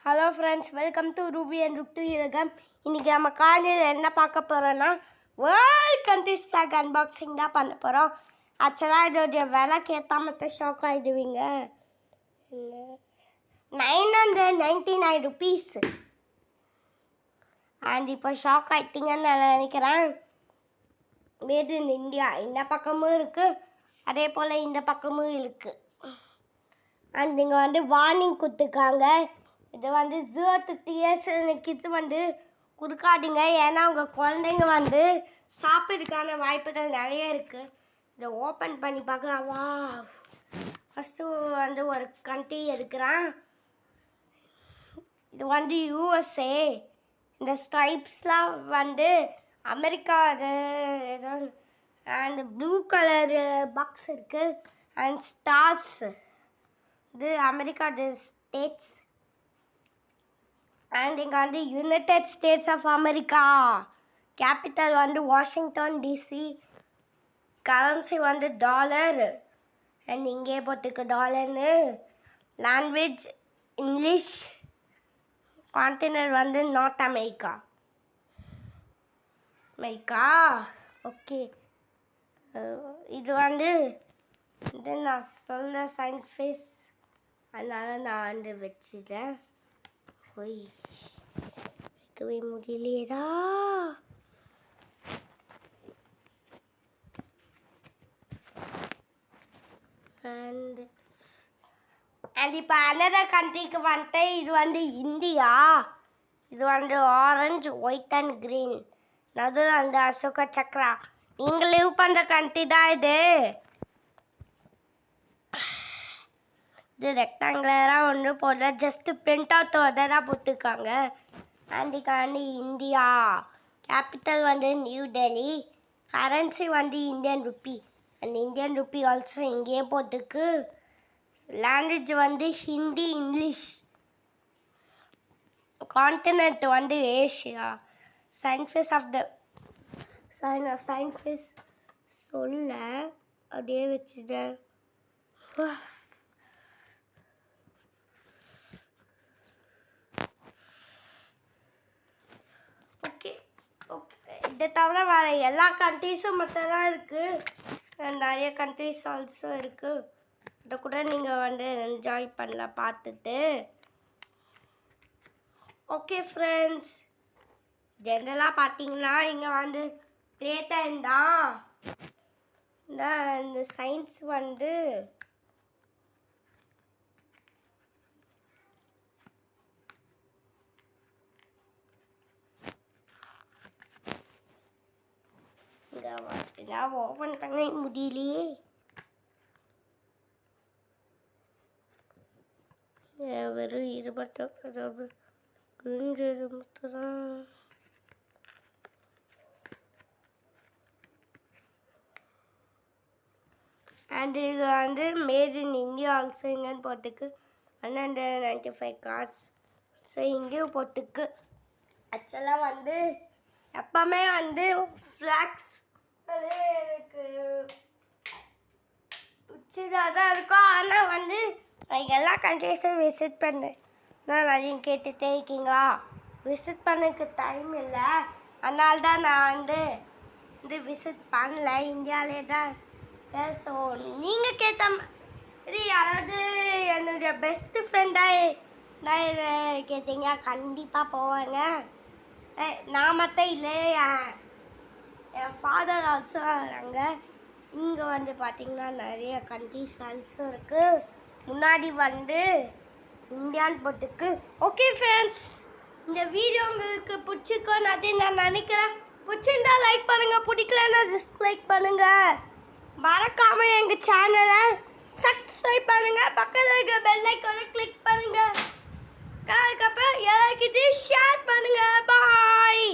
Hello friends, welcome to Ruby and ருக்து இலகம். இன்றைக்கி நம்ம காலையில் என்ன பார்க்க போகிறோன்னா வேர்ல்ட் கண்ட்ரிஸ் ஃப்ளாக் அன்பாக்சிங் தான் பண்ண போகிறோம். ஆக்சுவலாக இதோடைய விலை கேட்டால் மட்டும் ஷாக் ஆகிடுவீங்க. 999 rupees. அண்ட் இப்போ ஷாக் ஆகிட்டீங்கன்னு நான் நினைக்கிறேன். மேட் இன் இந்தியா இந்த பக்கமும் இருக்குது, அதே போல் இந்த பக்கமும் இருக்குது. அண்ட் நீங்கள் வார்னிங் கொடுத்துருக்காங்க. இது 0 years கிட்ஸ் கொடுக்காதீங்க, ஏன்னா உங்கள் குழந்தைங்க சாப்பிட்றதுக்கான வாய்ப்புகள் நிறைய இருக்குது. இதை ஓப்பன் பண்ணி பார்க்கலாம். வா, ஃபஸ்ட்டு ஒரு கண்ட்ரி எடுக்கிறான். இது யூஎஸ்ஏ. இந்த ஸ்ட்ரைப்ஸ்லாம் அமெரிக்கா. அது அண்ட் ப்ளூ கலர் பாக்ஸ் இருக்குது. அண்ட் ஸ்டார்ஸ் இது அமெரிக்கா ஸ்டேட்ஸ். அண்ட் இங்கே United States of America. Capital Washington DC. Currency dollar. And இங்கே போட்டுக்கு டாலர்னு. Language English. Continent North America. Okay. இது நான் சொல்ல சயின்டிஃபிஸ், அதனால் நான் வச்சுட்டேன். போய் வைக்கவே முடியலையேடா. அண்ட் இப்போ அனதர் கண்ட்ரிக்கு இது இந்தியா. இது ஆரஞ்சு, ஒயிட் அண்ட் க்ரீன். அது அசோக சக்ரா. நீங்கள் லிவ் பண்ணுற கண்ட்ரி தான் இது. இது ரெக்டாங்குலராக போடல, ஜஸ்ட்டு பிரிண்ட் அவுட் தான் போட்டிருக்காங்க. And India. Capital New Delhi. Currency Indian rupee. And Indian rupee also இங்கேயே போட்டுருக்கு. Language Hindi, English. Continent Asia. சயின்டிஃபிஸ் ஆஃப் த சயின்டிஃபிஸ் சொல்ல அப்படியே வச்சுட்டேன். Okay okay. இதை தவிர வேறு எல்லா கண்ட்ரீஸும் மட்டும்தான் இருக்குது. நிறைய கண்ட்ரீஸ் ஆல்சோ இருக்குது. இதை கூட நீங்கள் என்ஜாய் பண்ணலாம் பார்த்துட்டு. ஓகே ஃப்ரெண்ட்ஸ், ஜென்ரலாக பார்த்தீங்கன்னா இங்கே ப்ளே டைம் தான். இந்த சயின்ஸ் இங்கே ஓப்பன் பண்ண முடியலையே. வெறும் 28 தான். அண்ட் இது மேட் இன் இந்தியா ஆல்சோ இங்கேன்னு போட்டுக்கு. 195 கார்ஸ். ஸோ இங்கேயும் போட்டுக்கு. ஆக்சுவலாக எப்போவுமே ஃப்ளாக்ஸ் எனக்கு பிடிச்சதாக தான் இருக்கும். ஆனால் நான் எல்லா கண்ட்ரீஸும் விசிட் பண்ணேன். நான் நிறைய கேட்டுகிட்டே இருக்கீங்களா, விசிட் பண்ணதுக்கு டைம் இல்லை, அதனால தான் நான் விசிட் பண்ணல. இந்தியாவிலே தான். ஸோ நீங்கள் கேட்ட மாதிரி யாராவது என்னுடைய பெஸ்ட்டு ஃப்ரெண்டாக கேட்டீங்க, கண்டிப்பாக போவாங்க. நான் மட்டும் இல்லை, என் ஃபாதர் ஆல்சோ வராங்க. இங்கே பார்த்திங்கன்னா நிறைய கண்ட்ரிஸ் ஆல்சோ இருக்குது. முன்னாடி இந்தியான்னு போட்டுக்கு. ஓகே ஃப்ரெண்ட்ஸ், இந்த வீடியோ உங்களுக்கு பிடிச்சிருக்கோன்னு அதே நான் நினைக்கிறேன். பிடிச்சிருந்தா லைக் பண்ணுங்கள், பிடிக்கலன்னா டிஸ்லைக் பண்ணுங்கள். மறக்காமல் எங்கள் சேனலை சப்ஸ்கிரைப் பண்ணுங்கள், பக்கத்தில் இருக்க பெல் ஐக்கானை கிளிக் பண்ணுங்கள். அதுக்கப்புறம் எல்லாருக்கிட்டையும் ஷேர் பண்ணுங்கள். பாய்.